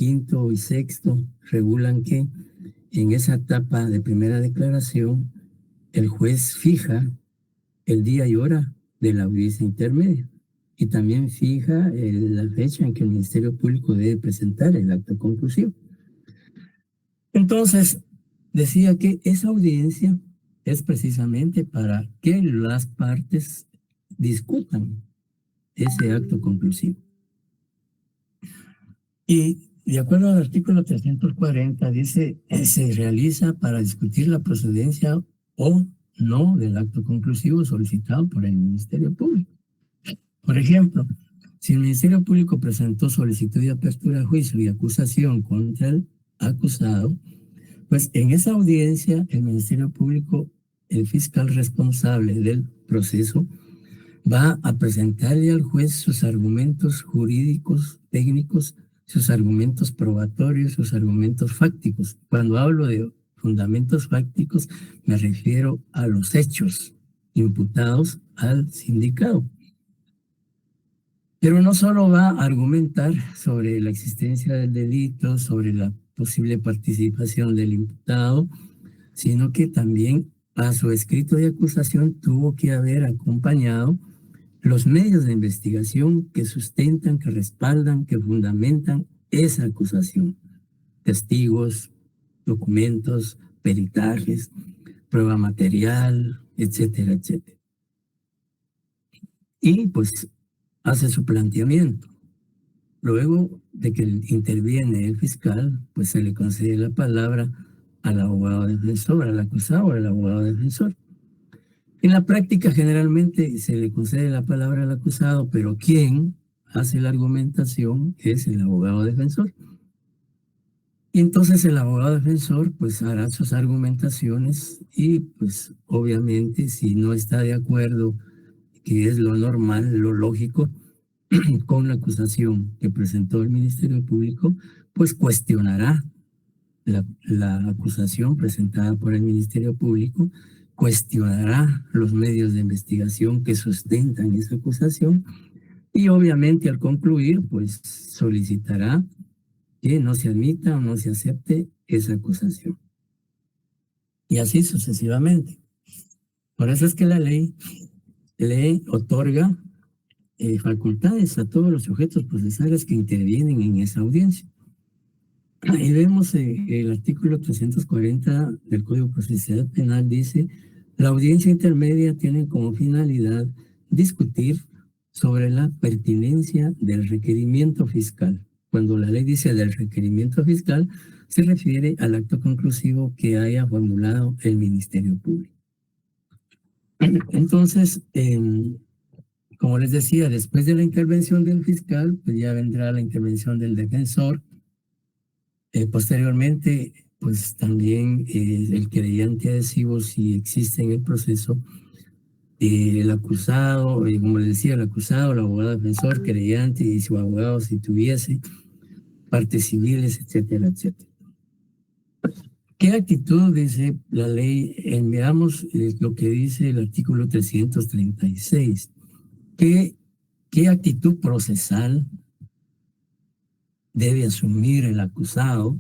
quinto y sexto regulan que en esa etapa de primera declaración el juez fija el día y hora de la audiencia intermedia y también fija la fecha en que el Ministerio Público debe presentar el acto conclusivo. Entonces, decía que esa audiencia es precisamente para que las partes discutan ese acto conclusivo. Y de acuerdo al artículo 340, dice, se realiza para discutir la procedencia o no del acto conclusivo solicitado por el Ministerio Público. Por ejemplo, si el Ministerio Público presentó solicitud de apertura de juicio y acusación contra el acusado, pues en esa audiencia el Ministerio Público, el fiscal responsable del proceso, va a presentarle al juez sus argumentos jurídicos, técnicos, sus argumentos probatorios, sus argumentos fácticos. Cuando hablo de fundamentos fácticos, me refiero a los hechos imputados al sindicado. Pero no solo va a argumentar sobre la existencia del delito, sobre la posible participación del imputado, sino que también a su escrito de acusación tuvo que haber acompañado los medios de investigación que sustentan, que respaldan, que fundamentan esa acusación. Testigos, documentos, peritajes, prueba material, etcétera, etcétera. Y pues hace su planteamiento. Luego de que interviene el fiscal, pues se le concede la palabra al abogado defensor, al acusado o al abogado defensor. En la práctica generalmente se le concede la palabra al acusado, pero quien hace la argumentación es el abogado defensor. Y entonces el abogado defensor pues hará sus argumentaciones y pues obviamente si no está de acuerdo, que es lo normal, lo lógico, con la acusación que presentó el Ministerio Público, pues cuestionará la acusación presentada por el Ministerio Público, cuestionará los medios de investigación que sustentan esa acusación y obviamente al concluir, pues solicitará que no se admita o no se acepte esa acusación. Y así sucesivamente. Por eso es que la ley le otorga facultades a todos los sujetos procesales que intervienen en esa audiencia. Ahí vemos el artículo 340 del Código Procesal Penal dice, la audiencia intermedia tiene como finalidad discutir sobre la pertinencia del requerimiento fiscal. Cuando la ley dice del requerimiento fiscal, se refiere al acto conclusivo que haya formulado el Ministerio Público. Entonces, como les decía, después de la intervención del fiscal, pues ya vendrá la intervención del defensor. Posteriormente, pues también el querellante adhesivo, si existe en el proceso, el acusado, como les decía, el acusado, el abogado defensor, querellante y su abogado si tuviese partes civiles, etcétera, etcétera. ¿Qué actitud dice la ley? Veamos lo que dice el artículo 336. ¿Qué actitud procesal debe asumir el acusado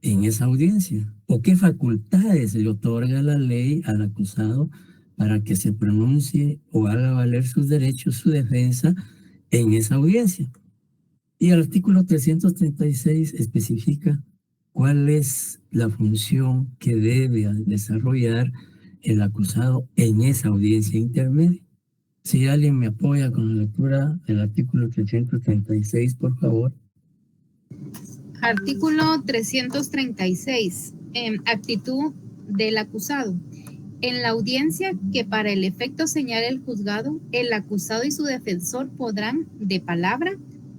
en esa audiencia? ¿O qué facultades le otorga la ley al acusado para que se pronuncie o haga valer sus derechos, su defensa en esa audiencia? Y el artículo 336 especifica cuál es la función que debe desarrollar el acusado en esa audiencia intermedia. Si alguien me apoya con la lectura del artículo 336, por favor. Artículo 336. Actitud del acusado. En la audiencia que para el efecto señale el juzgado, el acusado y su defensor podrán, de palabra,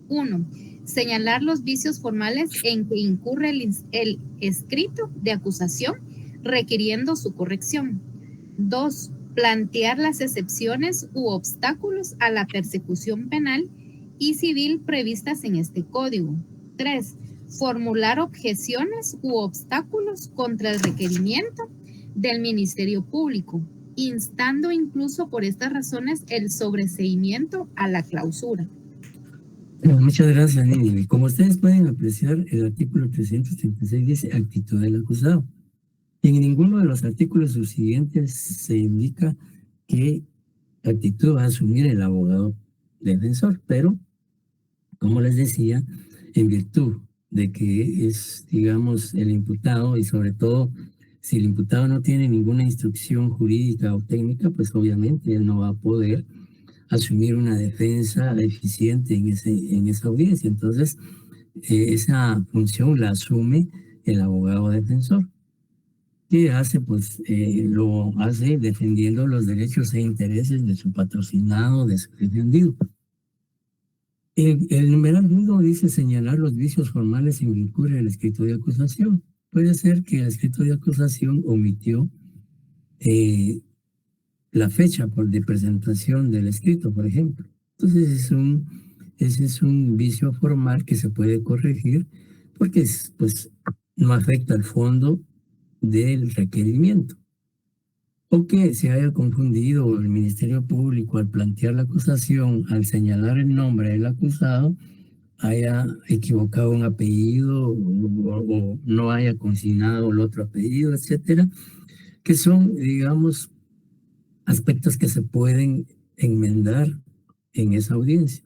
1. Señalar los vicios formales en que incurre el escrito de acusación, requiriendo su corrección. 2. Plantear las excepciones u obstáculos a la persecución penal y civil previstas en este código. 3. Formular objeciones u obstáculos contra el requerimiento del Ministerio Público, instando incluso por estas razones el sobreseimiento a la clausura. Muchas gracias, Nini. Como ustedes pueden apreciar, el artículo 336 dice actitud del acusado. En ninguno de los artículos subsiguientes se indica qué actitud va a asumir el abogado defensor, pero, como les decía, en virtud de que es, digamos, el imputado y sobre todo si el imputado no tiene ninguna instrucción jurídica o técnica, pues obviamente él no va a poder asumir una defensa eficiente en esa audiencia. Entonces, esa función la asume el abogado defensor. ¿Qué hace? Pues lo hace defendiendo los derechos e intereses de su patrocinado, de su defendido. El numeral 1 dice señalar los vicios formales en que incurre el escrito de acusación. Puede ser que el escrito de acusación omitió la fecha de presentación del escrito, por ejemplo. Entonces ese es un vicio formal que se puede corregir porque pues, no afecta al fondo del requerimiento. O que se haya confundido el Ministerio Público al plantear la acusación, al señalar el nombre del acusado, haya equivocado un apellido o no haya consignado el otro apellido, etcétera, que son, digamos, aspectos que se pueden enmendar en esa audiencia.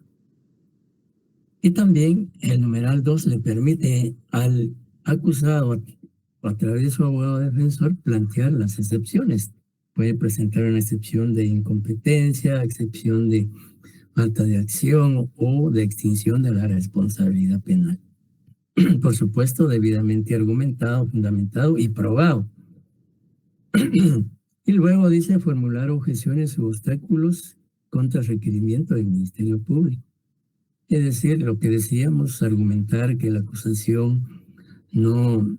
Y también el numeral 2 le permite al acusado, a través de su abogado defensor, plantear las excepciones. Puede presentar una excepción de incompetencia, excepción de falta de acción o de extinción de la responsabilidad penal. Por supuesto, debidamente argumentado, fundamentado y probado. Y luego dice formular objeciones u obstáculos contra el requerimiento del Ministerio Público. Es decir, lo que decíamos, argumentar que la acusación no,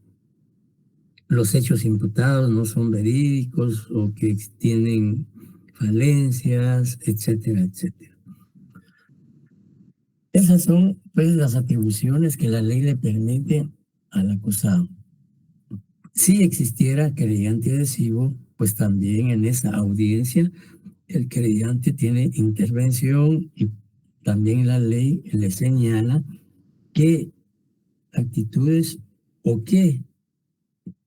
los hechos imputados no son verídicos o que tienen falencias, etcétera, etcétera. Esas son pues las atribuciones que la ley le permite al acusado. Si existiera querellante adhesivo, pues también en esa audiencia el querellante tiene intervención y también la ley le señala qué actitudes o qué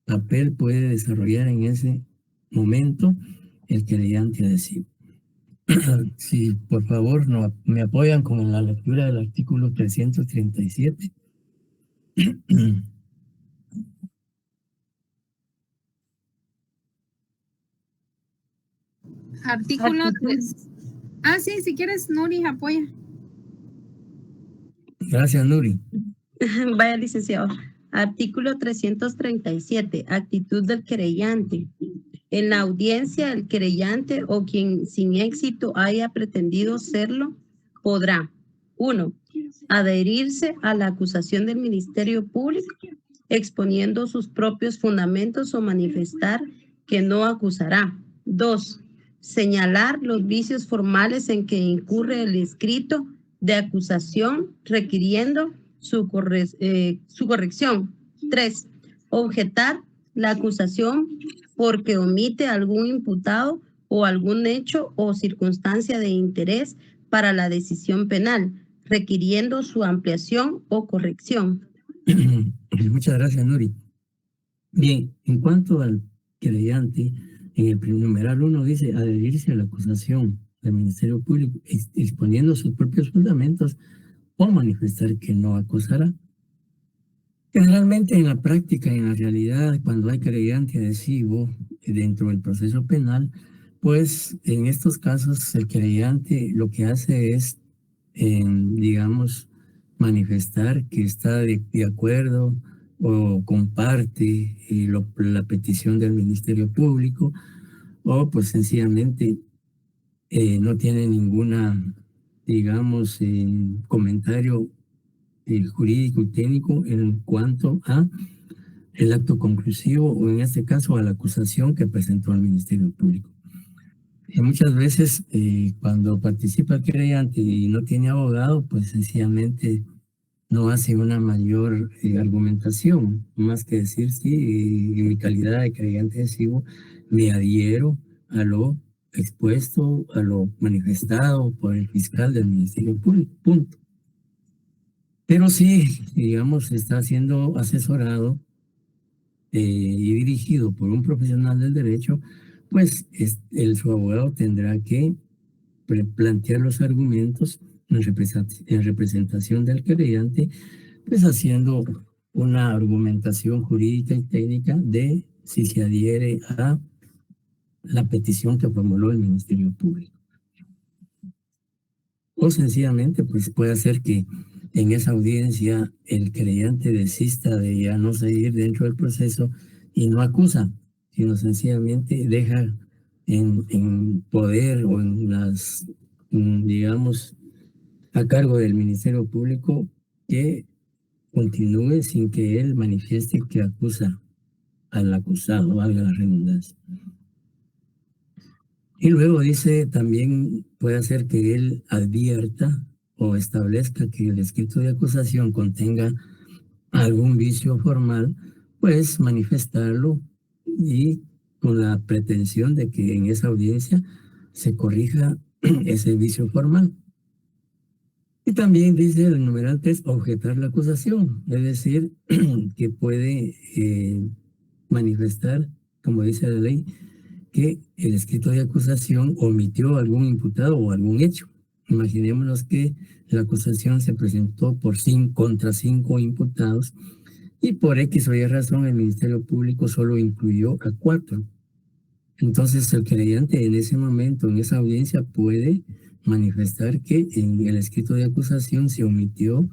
papel puede desarrollar en ese momento el querellante adhesivo. Si por favor me apoyan con la lectura del artículo 337. Artículo 3. Ah, sí, si quieres, Nuri, apoya. Gracias, Nuri. Vaya, licenciado. Artículo 337. Actitud del querellante. En la audiencia, el querellante o quien sin éxito haya pretendido serlo, podrá: 1. Adherirse a la acusación del Ministerio Público, exponiendo sus propios fundamentos o manifestar que no acusará. 2. Señalar los vicios formales en que incurre el escrito de acusación, requiriendo su corrección. 3. Objetar la acusación porque omite algún imputado o algún hecho o circunstancia de interés para la decisión penal, requiriendo su ampliación o corrección. Muchas gracias, Nuri. Bien, en cuanto al querellante, en el numeral 1 dice adherirse a la acusación del Ministerio Público, exponiendo sus propios fundamentos o manifestar que no acusará. Generalmente en la práctica, en la realidad, cuando hay querellante adhesivo dentro del proceso penal, pues en estos casos el querellante lo que hace es, digamos, manifestar que está de acuerdo o comparte la petición del Ministerio Público o pues sencillamente no tiene ninguna, digamos, comentario jurídico y técnico en cuanto a el acto conclusivo o en este caso a la acusación que presentó al Ministerio Público. Y muchas veces cuando participa el querellante y no tiene abogado, pues sencillamente no hace una mayor argumentación, más que decir, sí, en mi calidad de querellante adhesivo me adhiero a lo expuesto, a lo manifestado por el fiscal del Ministerio Público, punto. Pero sí, digamos, está siendo asesorado y dirigido por un profesional del derecho, pues su abogado tendrá que plantear los argumentos en representación del querellante, pues haciendo una argumentación jurídica y técnica de si se adhiere a la petición que formuló el Ministerio Público. O sencillamente, pues puede ser que en esa audiencia el creyente desista de ya no seguir dentro del proceso y no acusa, sino sencillamente deja en poder o en las, digamos, a cargo del Ministerio Público que continúe sin que él manifieste que acusa al acusado, valga la redundancia. Y luego dice también puede hacer que él advierta o establezca que el escrito de acusación contenga algún vicio formal, pues manifestarlo y con la pretensión de que en esa audiencia se corrija ese vicio formal. Y también dice el numeral 3, objetar la acusación, es decir, que puede manifestar, como dice la ley, que el escrito de acusación omitió algún imputado o algún hecho. Imaginémonos que la acusación se presentó contra 5 imputados y por X o Y razón el Ministerio Público solo incluyó a 4. Entonces el creyente en ese momento, en esa audiencia, puede manifestar que en el escrito de acusación se omitió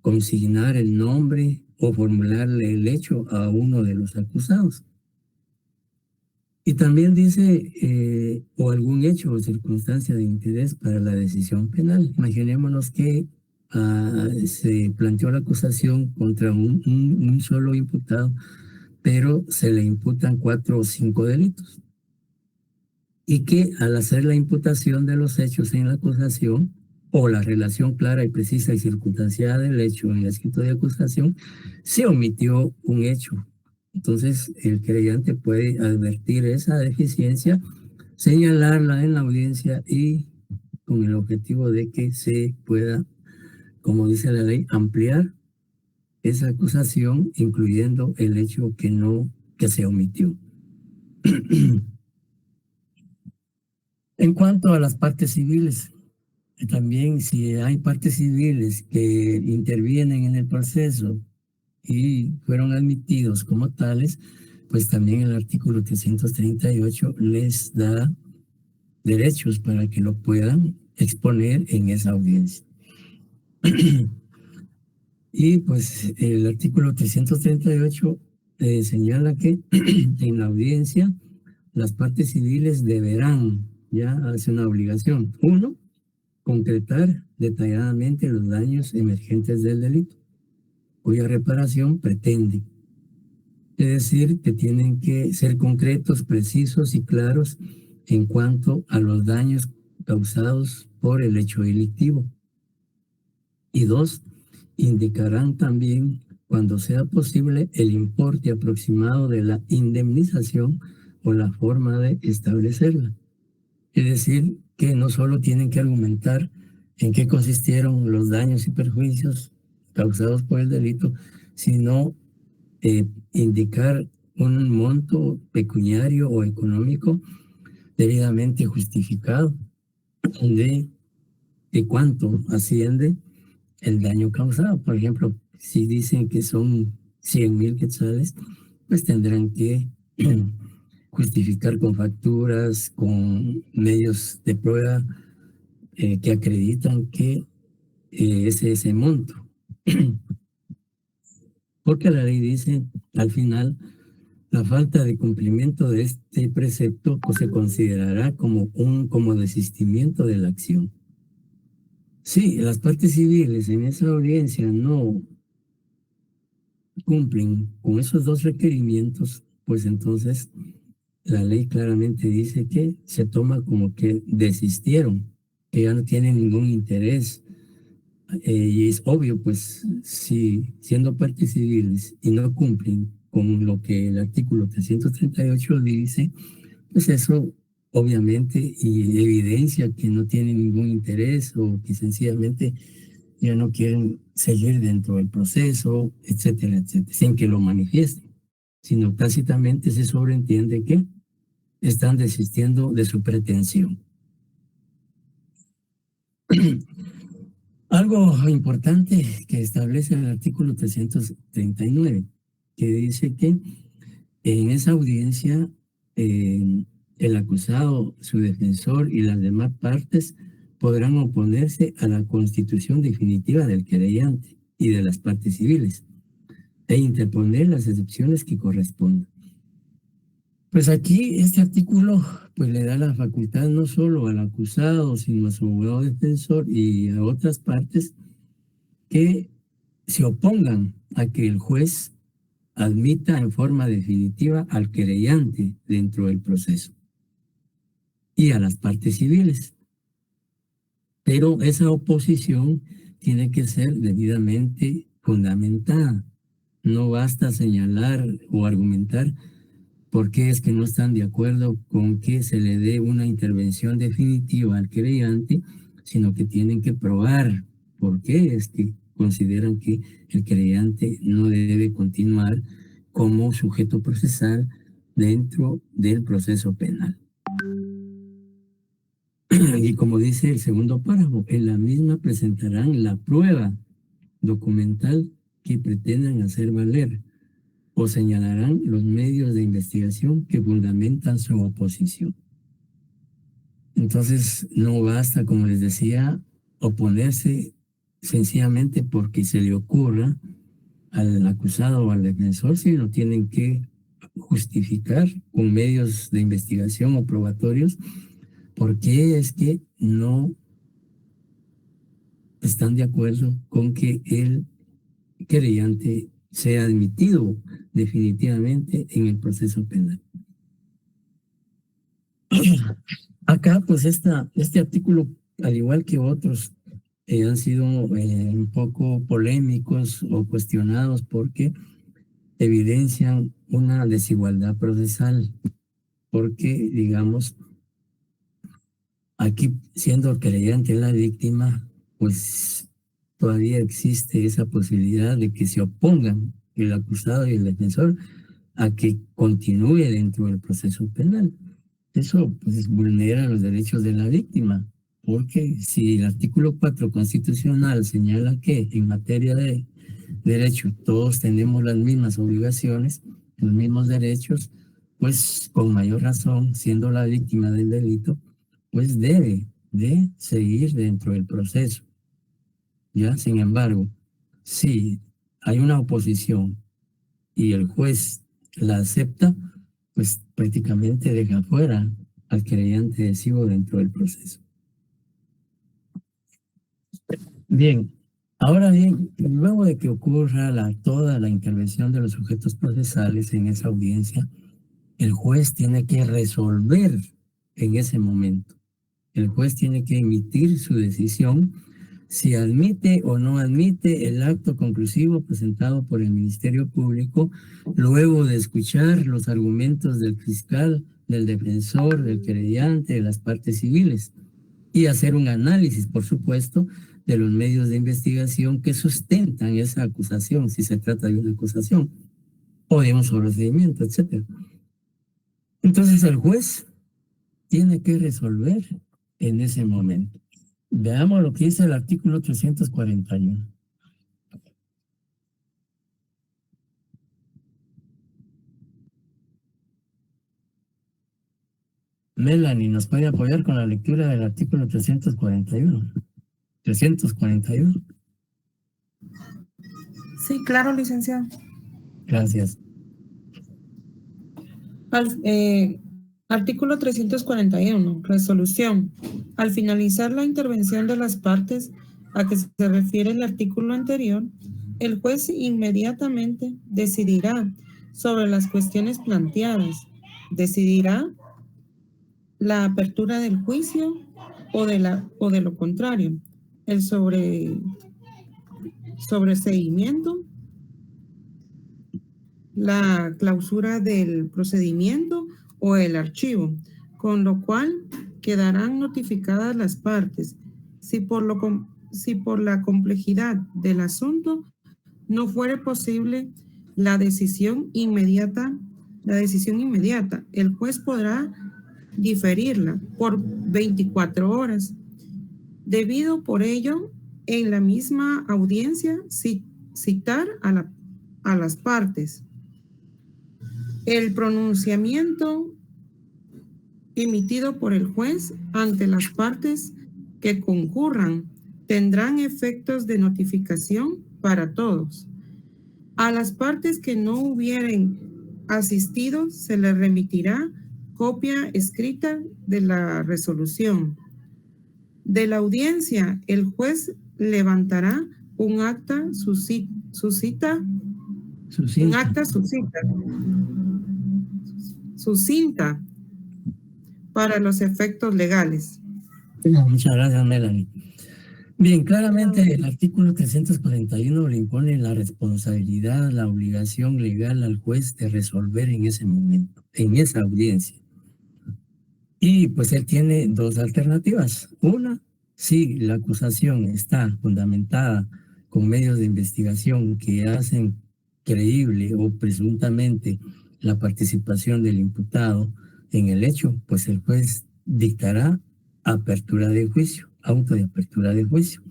consignar el nombre o formularle el hecho a uno de los acusados. Y también dice, o algún hecho o circunstancia de interés para la decisión penal. Imaginémonos que se planteó la acusación contra un solo imputado, pero se le imputan 4 o 5 delitos. Y que al hacer la imputación de los hechos en la acusación, o la relación clara y precisa y circunstanciada del hecho en el escrito de acusación, se omitió un hecho. Entonces, el creyente puede advertir esa deficiencia, señalarla en la audiencia y con el objetivo de que se pueda, como dice la ley, ampliar esa acusación, incluyendo el hecho que se omitió. En cuanto a las partes civiles, también si hay partes civiles que intervienen en el proceso y fueron admitidos como tales, pues también el artículo 338 les da derechos para que lo puedan exponer en esa audiencia. Y pues el artículo 338 señala que en la audiencia las partes civiles deberán, ya hace una obligación, 1, concretar detalladamente los daños emergentes del delito, cuya reparación pretende. Es decir, que tienen que ser concretos, precisos y claros en cuanto a los daños causados por el hecho delictivo. Y 2, indicarán también, cuando sea posible, el importe aproximado de la indemnización o la forma de establecerla. Es decir, que no solo tienen que argumentar en qué consistieron los daños y perjuicios causados por el delito, sino indicar un monto pecuniario o económico debidamente justificado de cuánto asciende el daño causado. Por ejemplo, si dicen que son 100,000 quetzales, pues tendrán que justificar con facturas, con medios de prueba que acreditan que es ese monto. Porque la ley dice, al final, la falta de cumplimiento de este precepto pues, se considerará como desistimiento de la acción. Si las partes civiles en esa audiencia no cumplen con esos 2 requerimientos, pues entonces la ley claramente dice que se toma como que desistieron, que ya no tienen ningún interés. Y es obvio, pues, si siendo partes civiles y no cumplen con lo que el artículo 338 dice, pues eso obviamente y evidencia que no tienen ningún interés o que sencillamente ya no quieren seguir dentro del proceso, etcétera, etcétera, sin que lo manifiesten, sino tácitamente se sobreentiende que están desistiendo de su pretensión. Algo importante que establece el artículo 339, que dice que en esa audiencia el acusado, su defensor y las demás partes podrán oponerse a la constitución definitiva del querellante y de las partes civiles e interponer las excepciones que correspondan. Pues aquí este artículo pues le da la facultad no solo al acusado, sino a su abogado defensor y a otras partes que se opongan a que el juez admita en forma definitiva al querellante dentro del proceso y a las partes civiles. Pero esa oposición tiene que ser debidamente fundamentada. No basta señalar o argumentar por qué es que no están de acuerdo con que se le dé una intervención definitiva al querellante, sino que tienen que probar por qué es que consideran que el querellante no debe continuar como sujeto procesal dentro del proceso penal. Y como dice el segundo párrafo, en la misma presentarán la prueba documental que pretendan hacer valer o señalarán los medios de investigación que fundamentan su oposición. Entonces, no basta, como les decía, oponerse sencillamente porque se le ocurra al acusado o al defensor, sino tienen que justificar con medios de investigación o probatorios por qué es que no están de acuerdo con que el querellante sea admitido definitivamente en el proceso penal. Acá, pues este artículo, al igual que otros, han sido un poco polémicos o cuestionados porque evidencian una desigualdad procesal, porque, digamos, aquí siendo el querellante la víctima, pues todavía existe esa posibilidad de que se opongan el acusado y el defensor a que continúe dentro del proceso penal. Eso pues vulnera los derechos de la víctima, porque si el artículo 4 constitucional señala que en materia de derecho todos tenemos las mismas obligaciones, los mismos derechos, pues con mayor razón, siendo la víctima del delito, pues debe de seguir dentro del proceso. ¿Ya? Sin embargo, si hay una oposición y el juez la acepta, pues prácticamente deja fuera al querellante lesivo dentro del proceso. Bien, ahora bien, luego de que ocurra toda la intervención de los sujetos procesales en esa audiencia, el juez tiene que resolver en ese momento. El juez tiene que emitir su decisión si admite o no admite el acto conclusivo presentado por el Ministerio Público, luego de escuchar los argumentos del fiscal, del defensor, del querellante, de las partes civiles, y hacer un análisis, por supuesto, de los medios de investigación que sustentan esa acusación, si se trata de una acusación, o de un procedimiento, etc. Entonces el juez tiene que resolver en ese momento. Veamos lo que dice el artículo 341. Melanie, ¿nos puede apoyar con la lectura del artículo 341? 341. Sí, claro, licenciado. Gracias. Artículo 341, resolución. Al finalizar la intervención de las partes a que se refiere el artículo anterior, el juez inmediatamente decidirá sobre las cuestiones planteadas. Decidirá la apertura del juicio o de lo contrario, el sobreseimiento, la clausura del procedimiento o el archivo, con lo cual quedarán notificadas las partes. Si por si por la complejidad del asunto no fuere posible la decisión inmediata, el juez podrá diferirla por 24 horas. Debido por ello, en la misma audiencia, citar a las partes. El pronunciamiento emitido por el juez ante las partes que concurran tendrán efectos de notificación para todos. A las partes que no hubieren asistido se les remitirá copia escrita de la resolución. De la audiencia, el juez levantará un acta sucinta para los efectos legales. Muchas gracias, Melanie. Bien, claramente el artículo 341 le impone la responsabilidad, la obligación legal al juez de resolver en ese momento, en esa audiencia. Y pues él tiene dos alternativas. Una, si la acusación está fundamentada con medios de investigación que hacen creíble o presuntamente la participación del imputado en el hecho, pues el juez dictará apertura de juicio, auto de apertura de juicio.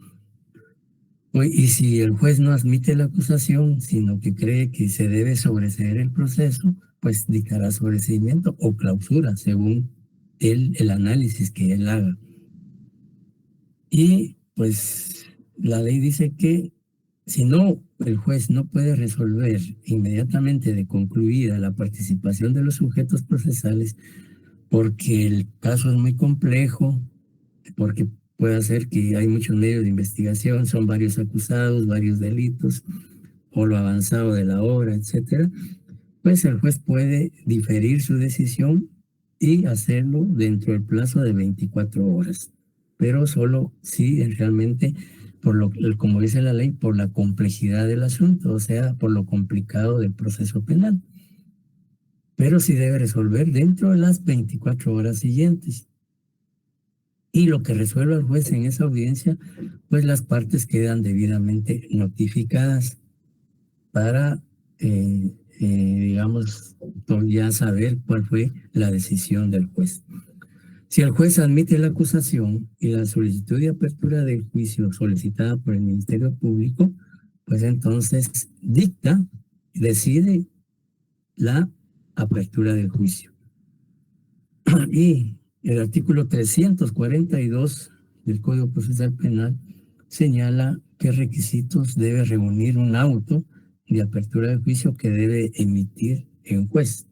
Y si el juez no admite la acusación, sino que cree que se debe sobreseer el proceso, pues dictará sobreseimiento o clausura, según el análisis que él haga. Y pues la ley dice que si no, el juez no puede resolver inmediatamente de concluida la participación de los sujetos procesales porque el caso es muy complejo, porque puede ser que hay muchos medios de investigación, son varios acusados, varios delitos, o lo avanzado de la obra, etcétera, pues el juez puede diferir su decisión y hacerlo dentro del plazo de 24 horas, pero solo si realmente, como dice la ley, por la complejidad del asunto, o sea, por lo complicado del proceso penal. Pero sí debe resolver dentro de las 24 horas siguientes. Y lo que resuelva el juez en esa audiencia, pues las partes quedan debidamente notificadas para, digamos, ya saber cuál fue la decisión del juez. Si el juez admite la acusación y la solicitud de apertura del juicio solicitada por el Ministerio Público, pues entonces decide la apertura del juicio. Y el artículo 342 del Código Procesal Penal señala qué requisitos debe reunir un auto de apertura del juicio que debe emitir el juez.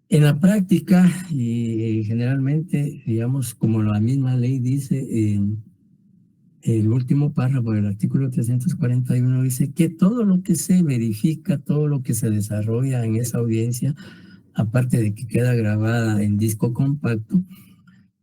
En la práctica, y generalmente, digamos, como la misma ley dice, en el último párrafo del artículo 341 dice que todo lo que se verifica, todo lo que se desarrolla en esa audiencia, aparte de que queda grabada en disco compacto,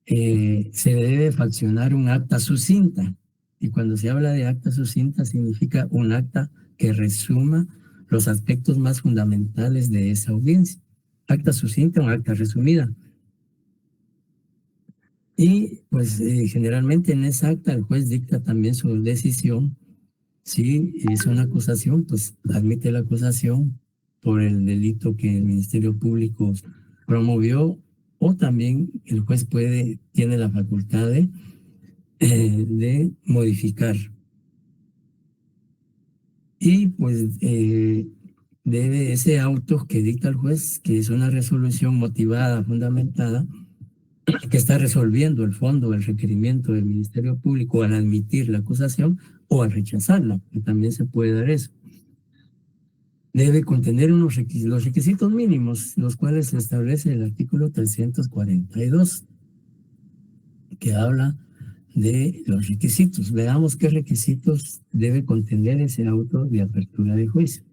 se debe faccionar un acta sucinta. Y cuando se habla de acta sucinta significa un acta que resuma los aspectos más fundamentales de esa audiencia. Acta sucinta o acta resumida. Y pues generalmente en esa acta el juez dicta también su decisión. Si es una acusación, pues admite la acusación por el delito que el Ministerio Público promovió, o también el juez tiene la facultad de modificar. Y pues ese auto que dicta el juez, que es una resolución motivada, fundamentada, que está resolviendo el fondo, el requerimiento del Ministerio Público al admitir la acusación o al rechazarla, que también se puede dar eso. Debe contener los requisitos mínimos, los cuales se establece el artículo 342, que habla de los requisitos. Veamos qué requisitos debe contener ese auto de apertura de juicio.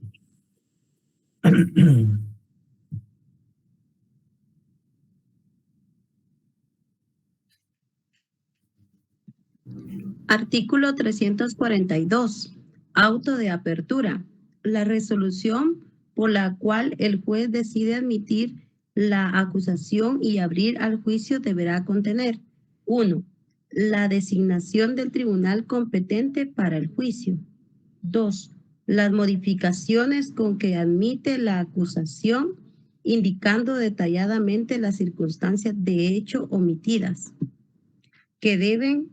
Artículo 342. Auto de apertura. La resolución por la cual el juez decide admitir la acusación y abrir al juicio deberá contener: 1. la designación del tribunal competente para el juicio. 2. Las modificaciones con que admite la acusación, indicando detalladamente las circunstancias de hecho omitidas que deben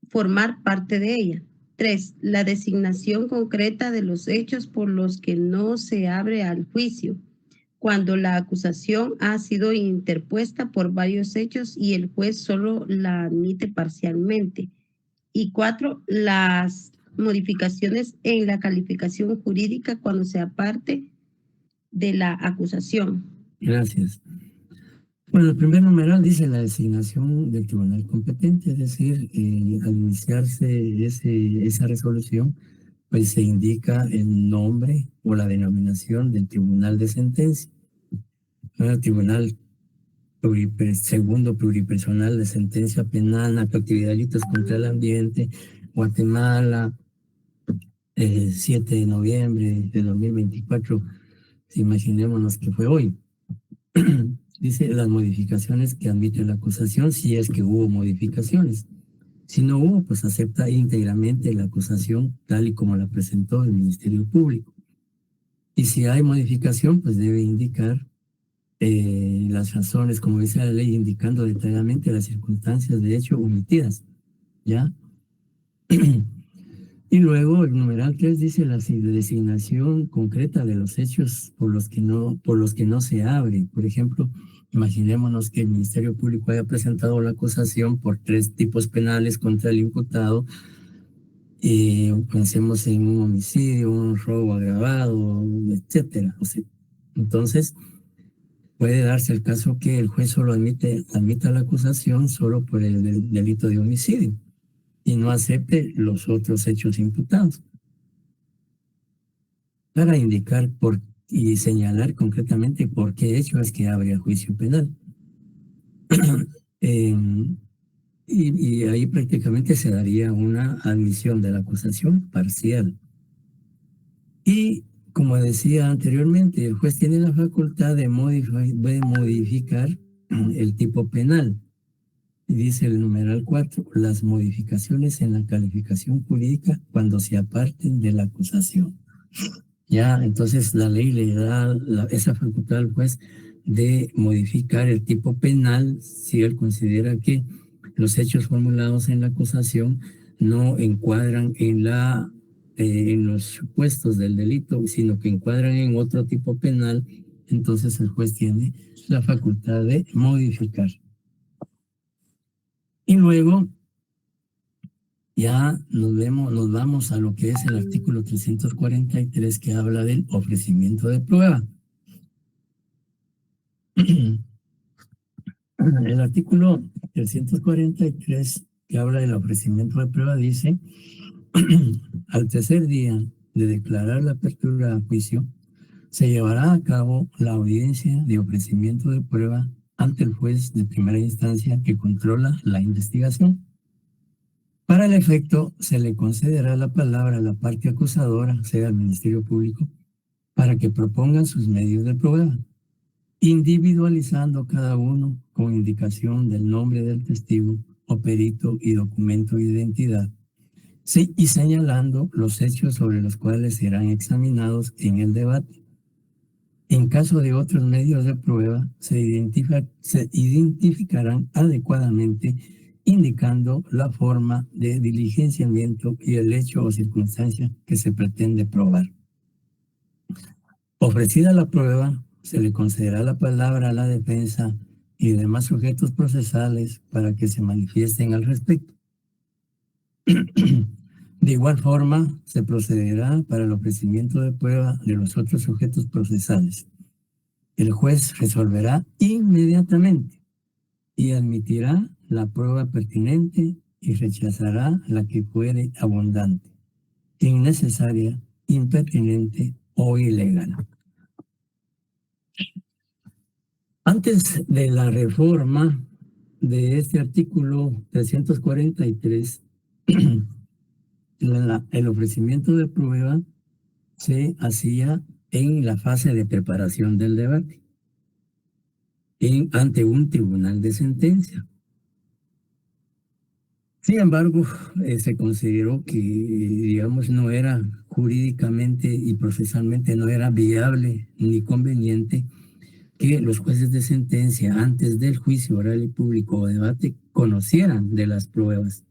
formar parte de ella. 3. La designación concreta de los hechos por los que no se abre al juicio, cuando la acusación ha sido interpuesta por varios hechos y el juez solo la admite parcialmente. Y 4, las modificaciones en la calificación jurídica cuando sea parte de la acusación. Gracias. Bueno, el primer numeral dice la designación del tribunal competente, es decir, al iniciarse esa resolución, pues se indica el nombre o la denominación del tribunal de sentencia. El tribunal segundo pluripersonal de sentencia penal, actividad de delitos contra el ambiente, Guatemala, 7 de noviembre de 2024, imaginémonos que fue hoy. Dice las modificaciones que admite la acusación, si es que hubo modificaciones. Si no hubo, pues acepta íntegramente la acusación tal y como la presentó el Ministerio Público. Y si hay modificación, pues debe indicar las razones, como dice la ley, indicando detalladamente las circunstancias de hecho omitidas, ¿ya? Y luego el numeral 3 dice la designación concreta de los hechos por los que no se abre. Por ejemplo, imaginémonos que el Ministerio Público haya presentado la acusación por 3 tipos penales contra el imputado. Pensemos en un homicidio, un robo agravado, etcétera. O sea, entonces, puede darse el caso que el juez solo admita la acusación solo por el delito de homicidio y no acepte los otros hechos imputados, para indicar y señalar concretamente por qué hecho es que abre el juicio penal. Y ahí prácticamente se daría una admisión de la acusación parcial. Y como decía anteriormente, el juez tiene la facultad de modificar el tipo penal. Y dice el numeral 4, las modificaciones en la calificación jurídica cuando se aparten de la acusación. Ya, entonces la ley le da esa facultad al juez de modificar el tipo penal si él considera que los hechos formulados en la acusación no encuadran en los supuestos del delito, sino que encuadran en otro tipo penal. Entonces el juez tiene la facultad de modificar. Y luego ya nos vamos a lo que es el artículo 343, que habla del ofrecimiento de prueba. El artículo 343, que habla del ofrecimiento de prueba, dice: al tercer día de declarar la apertura a juicio, se llevará a cabo la audiencia de ofrecimiento de prueba ante el juez de primera instancia que controla la investigación. Para el efecto, se le concederá la palabra a la parte acusadora, sea el Ministerio Público, para que propongan sus medios de prueba, individualizando cada uno con indicación del nombre del testigo o perito y documento de identidad, sí, y señalando los hechos sobre los cuales serán examinados en el debate. En caso de otros medios de prueba, se identificarán adecuadamente, indicando la forma de diligenciamiento y el hecho o circunstancia que se pretende probar. Ofrecida la prueba, se le concederá la palabra a la defensa y demás sujetos procesales para que se manifiesten al respecto. De igual forma, se procederá para el ofrecimiento de prueba de los otros sujetos procesales. El juez resolverá inmediatamente y admitirá la prueba pertinente y rechazará la que fuere abundante, innecesaria, impertinente o ilegal. Antes de la reforma de este artículo 343, el ofrecimiento de prueba se hacía en la fase de preparación del debate, ante un tribunal de sentencia. Sin embargo, se consideró que, digamos, no era jurídicamente y procesalmente no era viable ni conveniente que los jueces de sentencia antes del juicio oral y público o debate conocieran de las pruebas,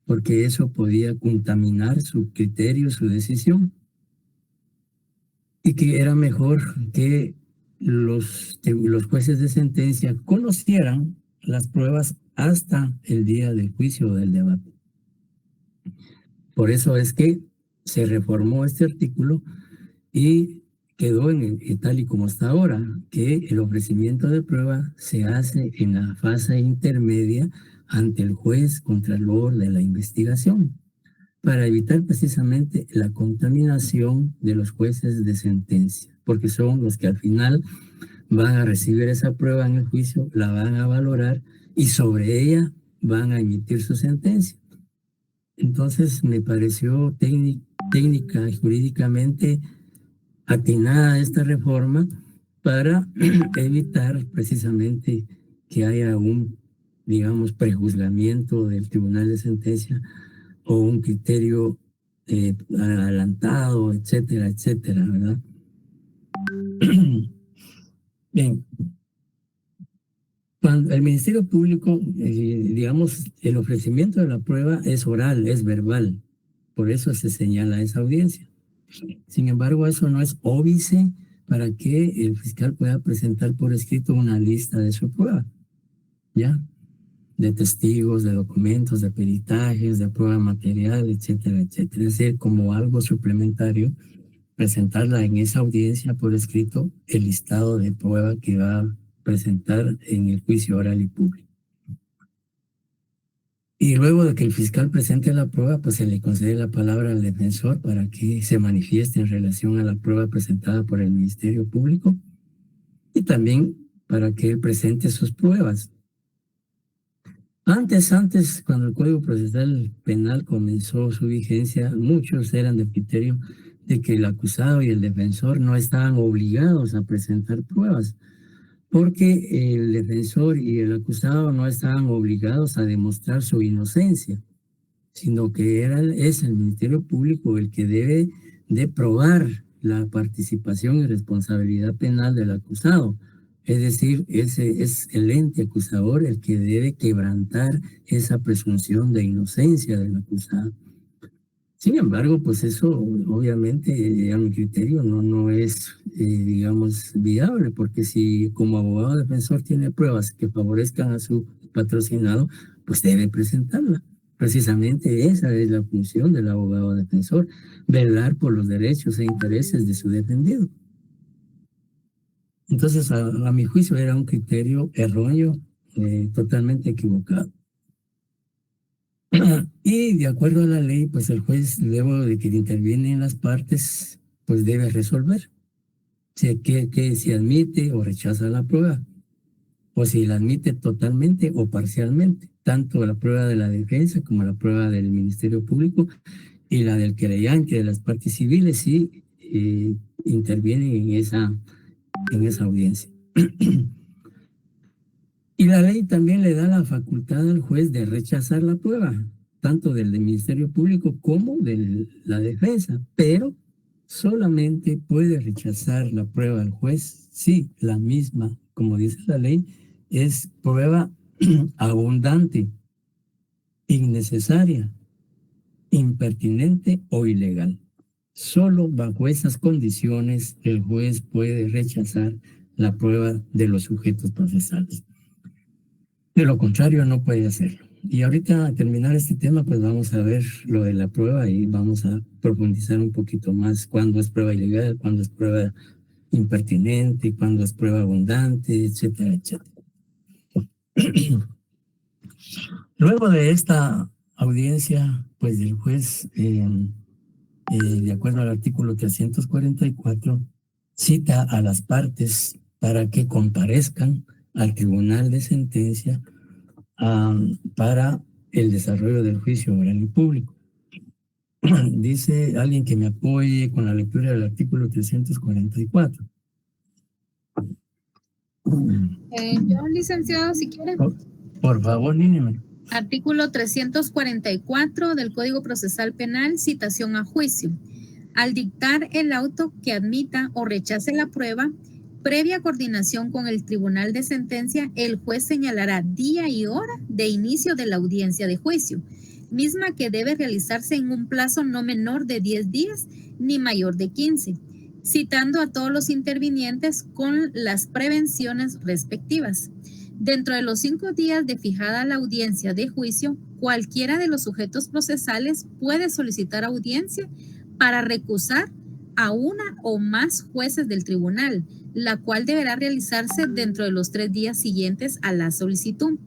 porque eso podía contaminar su criterio, su decisión, y que era mejor que los jueces de sentencia conocieran las pruebas hasta el día del juicio o del debate. Por eso es que se reformó este artículo y quedó tal y como está ahora, que el ofrecimiento de prueba se hace en la fase intermedia ante el juez contralor de la investigación, para evitar precisamente la contaminación de los jueces de sentencia, porque son los que al final van a recibir esa prueba en el juicio, la van a valorar y sobre ella van a emitir su sentencia. Entonces me pareció técnica y jurídicamente atinada esta reforma para evitar precisamente que haya un, digamos, prejuzgamiento del tribunal de sentencia o un criterio adelantado, etcétera, etcétera, ¿verdad? Bien. Cuando el Ministerio Público, digamos, el ofrecimiento de la prueba es oral, es verbal. Por eso se señala esa audiencia. Sin embargo, eso no es óbice para que el fiscal pueda presentar por escrito una lista de su prueba, ¿ya? De testigos, de documentos, de peritajes, de prueba material, etcétera, etcétera. Es decir, como algo suplementario, presentarla en esa audiencia por escrito el listado de prueba que va a presentar en el juicio oral y público. Y luego de que el fiscal presente la prueba, pues se le concede la palabra al defensor para que se manifieste en relación a la prueba presentada por el Ministerio Público y también para que él presente sus pruebas. Antes, cuando el Código Procesal Penal comenzó su vigencia, muchos eran del criterio de que el acusado y el defensor no estaban obligados a presentar pruebas, porque el defensor y el acusado no estaban obligados a demostrar su inocencia, sino que es el Ministerio Público el que debe de probar la participación y responsabilidad penal del acusado. Es decir, ese es el ente acusador el que debe quebrantar esa presunción de inocencia del acusado. Sin embargo, pues eso obviamente a mi criterio no es, digamos, viable, porque si como abogado defensor tiene pruebas que favorezcan a su patrocinado, pues debe presentarla. Precisamente esa es la función del abogado defensor, velar por los derechos e intereses de su defendido. Entonces, a mi juicio era un criterio erróneo, totalmente equivocado. Y de acuerdo a la ley, pues el juez, luego de que intervienen las partes, pues debe resolver si admite o rechaza la prueba, o si la admite totalmente o parcialmente, tanto la prueba de la defensa como la prueba del Ministerio Público y la del querellante, de las partes civiles, si intervienen en esa audiencia. Y la ley también le da la facultad al juez de rechazar la prueba, tanto del Ministerio Público como de la defensa, pero solamente puede rechazar la prueba al juez si la misma, como dice la ley, es prueba abundante, innecesaria, impertinente o ilegal. Solo bajo esas condiciones el juez puede rechazar la prueba de los sujetos procesales. De lo contrario, no puede hacerlo. Y ahorita, al terminar este tema, pues vamos a ver lo de la prueba y vamos a profundizar un poquito más cuándo es prueba ilegal, cuándo es prueba impertinente, cuándo es prueba abundante, etcétera, etcétera. Luego de esta audiencia, pues el juez, de acuerdo al artículo 344, cita a las partes para que comparezcan al tribunal de sentencia para el desarrollo del juicio oral y público. Dice alguien que me apoye con la lectura del artículo 344. Yo, licenciado, si quiere. Por favor, Nínime. Artículo 344 del Código Procesal Penal, citación a juicio. Al dictar el auto que admita o rechace la prueba, previa coordinación con el tribunal de sentencia, el juez señalará día y hora de inicio de la audiencia de juicio, misma que debe realizarse en un plazo no menor de 10 días ni mayor de 15, citando a todos los intervinientes con las prevenciones respectivas. Dentro de los 5 días de fijada la audiencia de juicio, cualquiera de los sujetos procesales puede solicitar audiencia para recusar a una o más jueces del tribunal, la cual deberá realizarse dentro de los 3 días siguientes a la solicitud.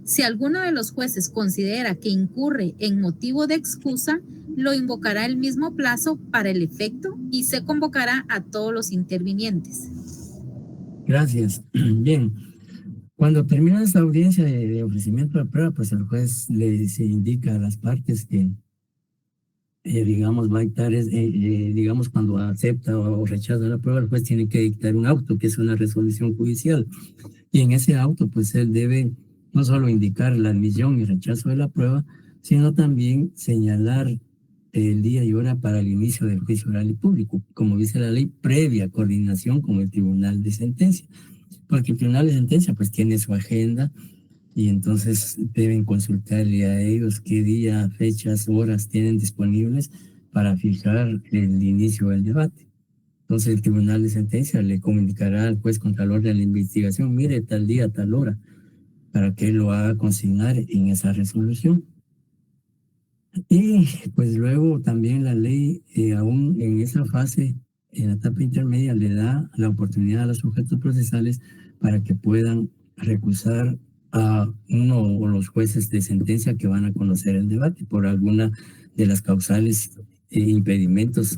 Si alguno de los jueces considera que incurre en motivo de excusa, lo invocará el mismo plazo para el efecto y se convocará a todos los intervinientes. Gracias. Bien. Cuando termina esta audiencia de ofrecimiento de prueba, pues el juez se indica a las partes que, digamos, va a dictar, digamos, cuando acepta o rechaza la prueba, el juez tiene que dictar un auto, que es una resolución judicial. Y en ese auto, pues él debe no solo indicar la admisión y rechazo de la prueba, sino también señalar el día y hora para el inicio del juicio oral y público, como dice la ley, previa coordinación con el tribunal de sentencia. Porque el tribunal de sentencia pues tiene su agenda y entonces deben consultarle a ellos qué día, fechas, horas tienen disponibles para fijar el inicio del debate. Entonces el tribunal de sentencia le comunicará al juez contralor de la investigación, mire, tal día, tal hora, para que él lo haga consignar en esa resolución. Y pues luego también la ley, aún en esa fase, en la etapa intermedia, le da la oportunidad a los sujetos procesales para que puedan recusar a uno o los jueces de sentencia que van a conocer el debate por alguna de las causales e impedimentos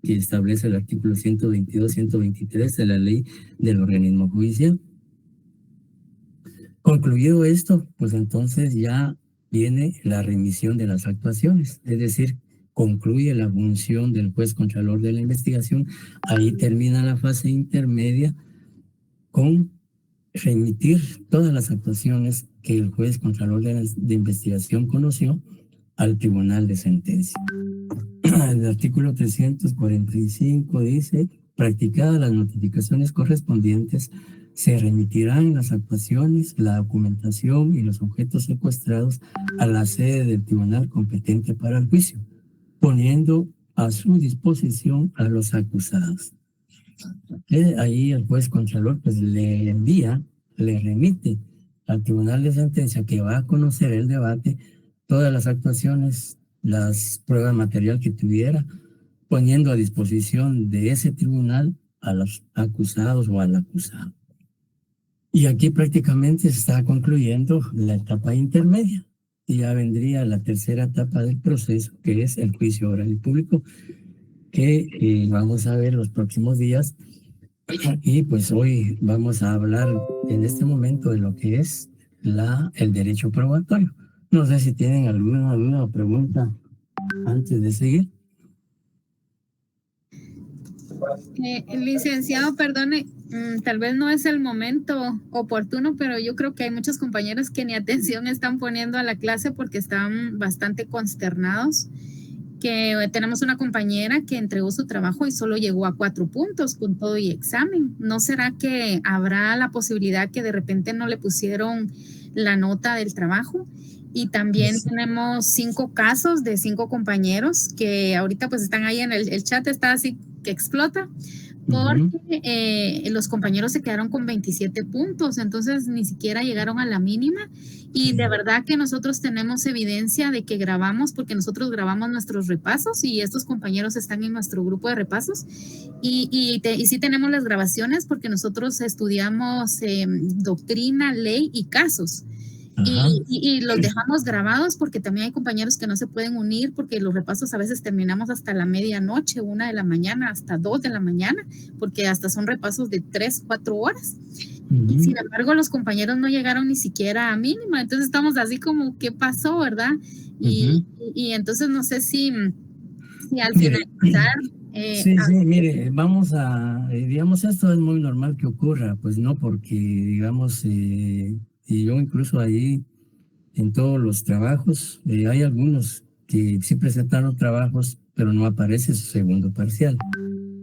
que establece el artículo 122-123 de la ley del organismo judicial. Concluido esto, pues entonces ya viene la remisión de las actuaciones, es decir, concluye la función del juez contralor de la investigación. Ahí termina la fase intermedia con remitir todas las actuaciones que el juez contralor de investigación conoció al tribunal de sentencia. El artículo 345 dice, practicadas las notificaciones correspondientes, se remitirán las actuaciones, la documentación y los objetos secuestrados a la sede del tribunal competente para el juicio, poniendo a su disposición a los acusados. Ahí el juez contralor pues le envía, le remite al tribunal de sentencia que va a conocer el debate, todas las actuaciones, las pruebas material que tuviera, poniendo a disposición de ese tribunal a los acusados o al acusado. Y aquí prácticamente se está concluyendo la etapa intermedia y ya vendría la tercera etapa del proceso, que es el juicio oral y público, que vamos a ver los próximos días. Y pues hoy vamos a hablar en este momento de lo que es el derecho probatorio. No sé si tienen alguna duda o pregunta antes de seguir. Licenciado, perdone, tal vez no es el momento oportuno, pero yo creo que hay muchos compañeros que ni atención están poniendo a la clase porque están bastante consternados. Que tenemos una compañera que entregó su trabajo y solo llegó a 4 puntos con todo y examen. ¿No será que habrá la posibilidad que de repente no le pusieron la nota del trabajo? Y también tenemos 5 casos de 5 compañeros que ahorita pues están ahí en el chat, está así que explota, porque los compañeros se quedaron con 27 puntos, entonces ni siquiera llegaron a la mínima. Y de verdad que nosotros tenemos evidencia de que grabamos, porque nosotros grabamos nuestros repasos y estos compañeros están en nuestro grupo de repasos. Y sí tenemos las grabaciones porque nosotros estudiamos doctrina, ley y casos. Y los dejamos grabados porque también hay compañeros que no se pueden unir porque los repasos a veces terminamos hasta la medianoche, 1 de la mañana, hasta 2 de la mañana, porque hasta son repasos de 3, 4 horas. Y sin embargo, los compañeros no llegaron ni siquiera a mínima. Entonces estamos así como, ¿qué pasó, verdad? Y entonces no sé si al finalizar... sí, mire, vamos a, digamos, esto es muy normal que ocurra, pues no, porque, digamos, y yo incluso ahí en todos los trabajos. Hay algunos que sí presentaron trabajos, pero no aparece su segundo parcial.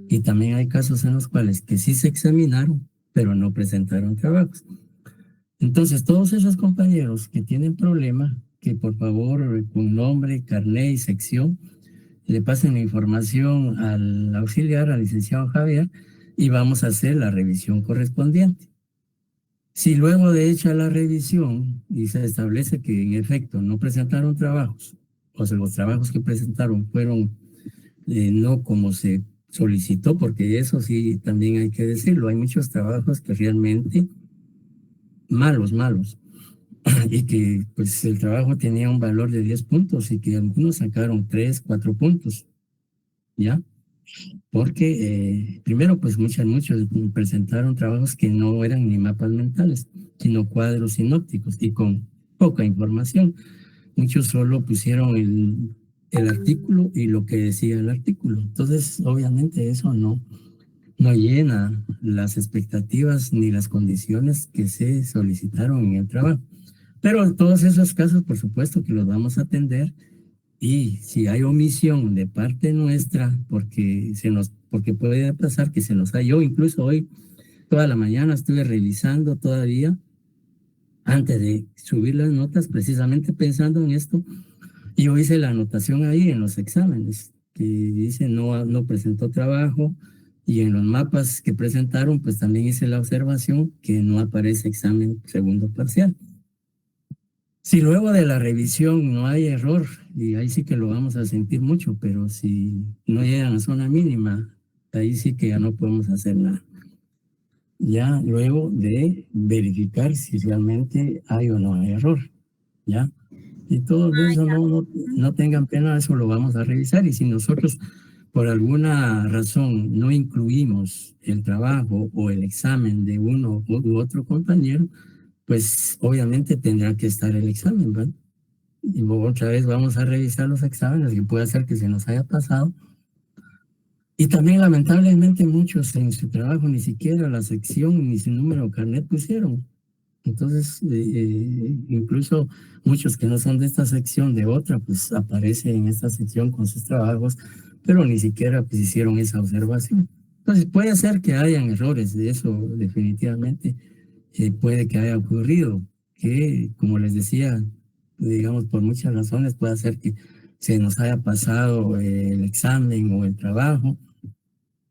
Y también hay casos en los cuales que sí se examinaron, pero no presentaron trabajos. Entonces, todos esos compañeros que tienen problema, que por favor con nombre, carnet y sección, le pasen la información al auxiliar, al licenciado Javier, y vamos a hacer la revisión correspondiente. Si luego de hecha la revisión y se establece que en efecto no presentaron trabajos, o sea, los trabajos que presentaron fueron no como se solicitó, porque eso sí también hay que decirlo, hay muchos trabajos que realmente malos, y que pues el trabajo tenía un valor de 10 puntos y que algunos sacaron 3, 4 puntos, ¿ya? Porque primero pues muchos presentaron trabajos que no eran ni mapas mentales, sino cuadros sinópticos y con poca información. Muchos solo pusieron el artículo y lo que decía el artículo. Entonces, obviamente eso no llena las expectativas ni las condiciones que se solicitaron en el trabajo. Pero en todos esos casos, por supuesto que los vamos a atender, y si hay omisión de parte nuestra, porque puede pasar que se nos haya. Yo incluso hoy, toda la mañana estuve revisando todavía, antes de subir las notas, precisamente pensando en esto, y yo hice la anotación ahí en los exámenes, que dice no presentó trabajo, y en los mapas que presentaron, pues también hice la observación que no aparece examen segundo parcial. Si luego de la revisión no hay error, y ahí sí que lo vamos a sentir mucho, pero si no llegan a zona mínima, ahí sí que ya no podemos hacer nada. Ya luego de verificar si realmente hay o no hay error, ¿ya? Y todo eso no tengan pena, eso lo vamos a revisar, y si nosotros por alguna razón no incluimos el trabajo o el examen de uno u otro compañero, pues obviamente tendrá que estar el examen, ¿verdad? Y otra vez vamos a revisar los exámenes, que puede ser que se nos haya pasado. Y también lamentablemente muchos en su trabajo ni siquiera la sección ni su número de carnet pusieron. Entonces, incluso muchos que no son de esta sección, de otra, pues aparecen en esta sección con sus trabajos, pero ni siquiera pues hicieron esa observación. Entonces puede ser que hayan errores, de eso definitivamente puede que haya ocurrido, que como les decía, digamos por muchas razones puede ser que se nos haya pasado el examen o el trabajo,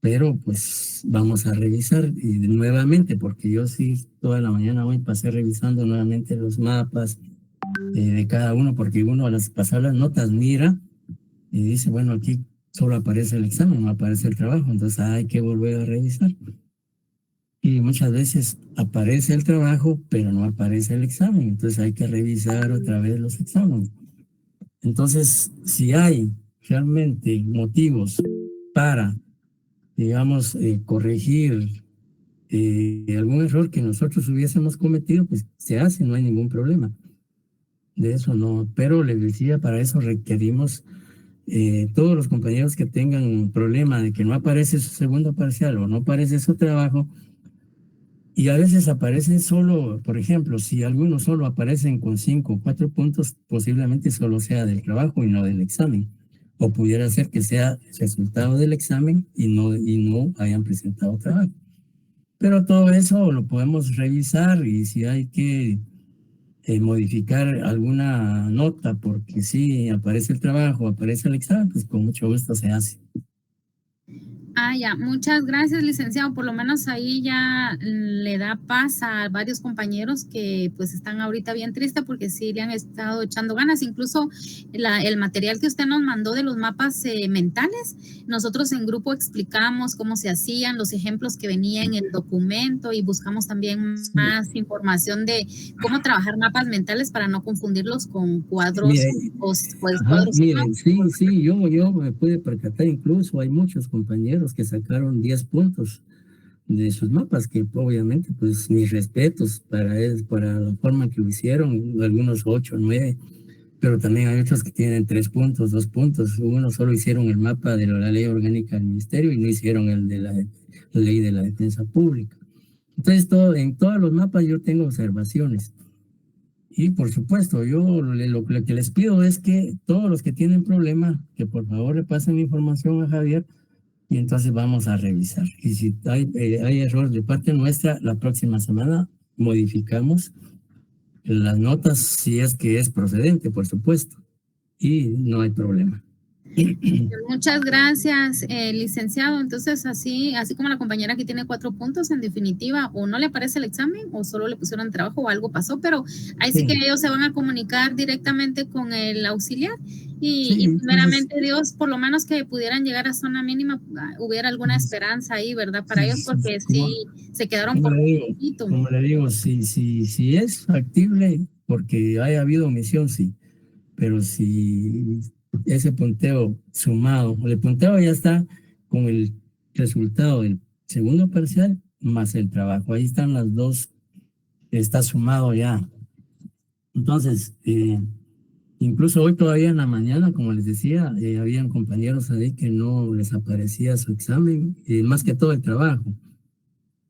pero pues vamos a revisar y nuevamente, porque yo sí toda la mañana hoy pasé revisando nuevamente los mapas de cada uno, porque uno al pasar las notas mira y dice, bueno, aquí solo aparece el examen, no aparece el trabajo, entonces hay que volver a revisar. Y muchas veces aparece el trabajo, pero no aparece el examen, entonces hay que revisar otra vez los exámenes. Entonces, si hay realmente motivos para, digamos, corregir algún error que nosotros hubiésemos cometido, pues se hace, no hay ningún problema. De eso no, pero les decía, para eso requerimos todos los compañeros que tengan un problema de que no aparece su segundo parcial o no aparece su trabajo, y a veces aparecen solo, por ejemplo, si algunos solo aparecen con 5 o 4 puntos, posiblemente solo sea del trabajo y no del examen. O pudiera ser que sea resultado del examen y no hayan presentado trabajo. Pero todo eso lo podemos revisar, y si hay que modificar alguna nota porque sí aparece el trabajo, aparece el examen, pues con mucho gusto se hace. Ya, muchas gracias, licenciado. Por lo menos ahí ya le da paz a varios compañeros que pues están ahorita bien tristes porque sí le han estado echando ganas. Incluso el material que usted nos mandó de los mapas mentales, nosotros en grupo explicamos cómo se hacían, los ejemplos que venían en el documento, y buscamos también más información de cómo trabajar mapas mentales para no confundirlos con cuadros. Miren, sí, yo me pude percatar, incluso hay muchos compañeros que sacaron 10 puntos de sus mapas, que obviamente pues mis respetos para la forma que lo hicieron, algunos 8, 9, pero también hay otros que tienen 3 puntos, 2 puntos, unos solo hicieron el mapa de la ley orgánica del ministerio y no hicieron el de la ley de la defensa pública. Entonces en todos los mapas yo tengo observaciones, Y por supuesto, yo lo que les pido es que todos los que tienen problema, que por favor le pasen información a Javier y entonces vamos a revisar. Y si hay error de parte nuestra, la próxima semana modificamos las notas si es que es procedente, por supuesto. Y no hay problema. Muchas gracias, licenciado. Entonces, así como la compañera que tiene 4 puntos, en definitiva, o no le aparece el examen, o solo le pusieron trabajo, o algo pasó, pero ahí sí que ellos se van a comunicar directamente con el auxiliar. Y primeramente, Dios, por lo menos que pudieran llegar a zona mínima, hubiera alguna esperanza ahí, ¿verdad? Para ellos, porque sí se quedaron por un poquito. Como le digo, si es factible, porque haya habido omisión, sí. Pero si ese punteo sumado, el punteo ya está con el resultado del segundo parcial más el trabajo. Ahí están las dos, está sumado ya. Entonces, incluso hoy todavía en la mañana, como les decía, habían compañeros ahí que no les aparecía su examen, más que todo el trabajo.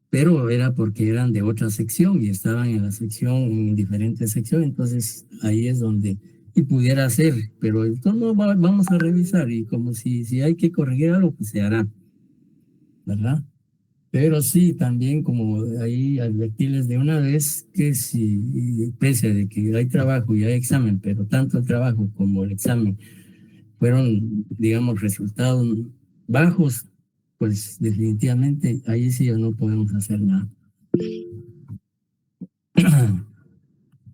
Pero era porque eran de otra sección y estaban en la sección, en diferentes secciones. Entonces, ahí es donde y pudiera ser, pero entonces vamos a revisar y como si hay que corregir algo, pues se hará, ¿verdad? Pero sí, también como ahí advertirles de una vez que si, pese a que hay trabajo y hay examen, pero tanto el trabajo como el examen fueron, digamos, resultados bajos, pues definitivamente ahí sí ya no podemos hacer nada.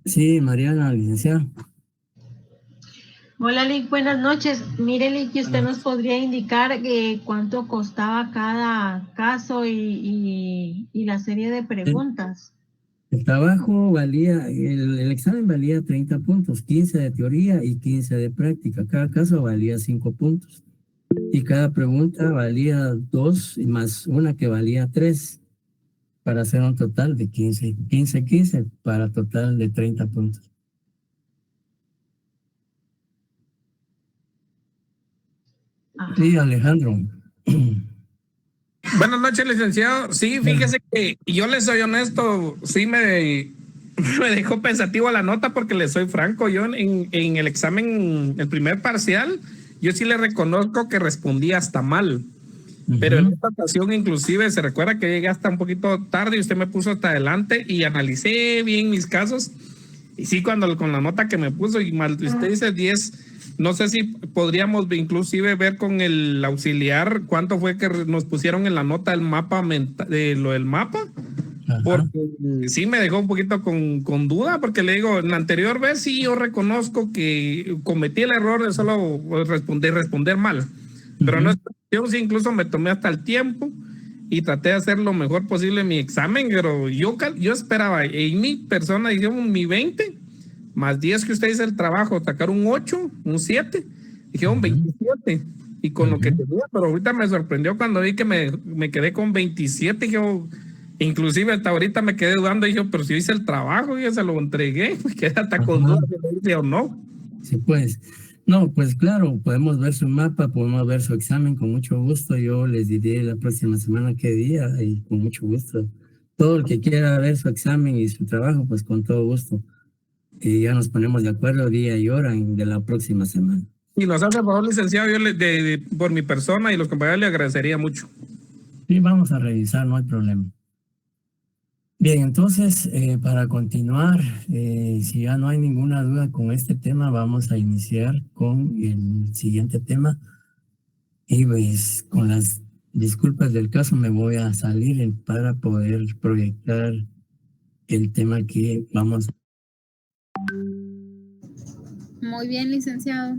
Sí, Mariana, licenciada. Hola, Lick, buenas noches. Mire, Lick, usted nos podría indicar cuánto costaba cada caso y la serie de preguntas. El trabajo valía, el examen valía 30 puntos, 15 de teoría y 15 de práctica. Cada caso valía 5 puntos. Y cada pregunta valía 2 y más una que valía 3, para hacer un total de 15 para total de 30 puntos. Sí, Alejandro. Buenas noches, licenciado. Sí, fíjese que yo le soy honesto, sí me dejó pensativo la nota porque le soy franco. Yo en el examen, el primer parcial, yo sí le reconozco que respondí hasta mal. Pero en esta ocasión inclusive se recuerda que llegué hasta un poquito tarde y usted me puso hasta adelante y analicé bien mis casos. Y sí, con la nota que me puso y mal, usted dice 10, no sé si podríamos inclusive ver con el auxiliar cuánto fue que nos pusieron en la nota el mapa de lo del mapa. Porque sí me dejó un poquito con duda, porque le digo, en la anterior vez sí yo reconozco que cometí el error de solo responder mal. Pero no, yo sí incluso me tomé hasta el tiempo y traté de hacer lo mejor posible en mi examen, pero yo esperaba en mi persona, digamos, mi 20, más 10 que usted dice el trabajo, sacar un 8, un 7, dijeron 27, y con lo que tenía, pero ahorita me sorprendió cuando vi que me quedé con 27, yo, inclusive hasta ahorita me quedé dudando, y yo, pero si hice el trabajo, yo se lo entregué, me quedé hasta con dudas si lo hice o no. Sí, pues. No, pues claro, podemos ver su mapa, podemos ver su examen con mucho gusto. Yo les diré la próxima semana qué día y con mucho gusto. Todo el que quiera ver su examen y su trabajo, pues con todo gusto. Y ya nos ponemos de acuerdo día y hora de la próxima semana. Y nos hace favor, licenciado, yo por mi persona y los compañeros le agradecería mucho. Sí, vamos a revisar, no hay problema. Bien, entonces, para continuar, si ya no hay ninguna duda con este tema, vamos a iniciar con el siguiente tema. Y pues, con las disculpas del caso, me voy a salir para poder proyectar el tema que vamos. Muy bien, licenciado.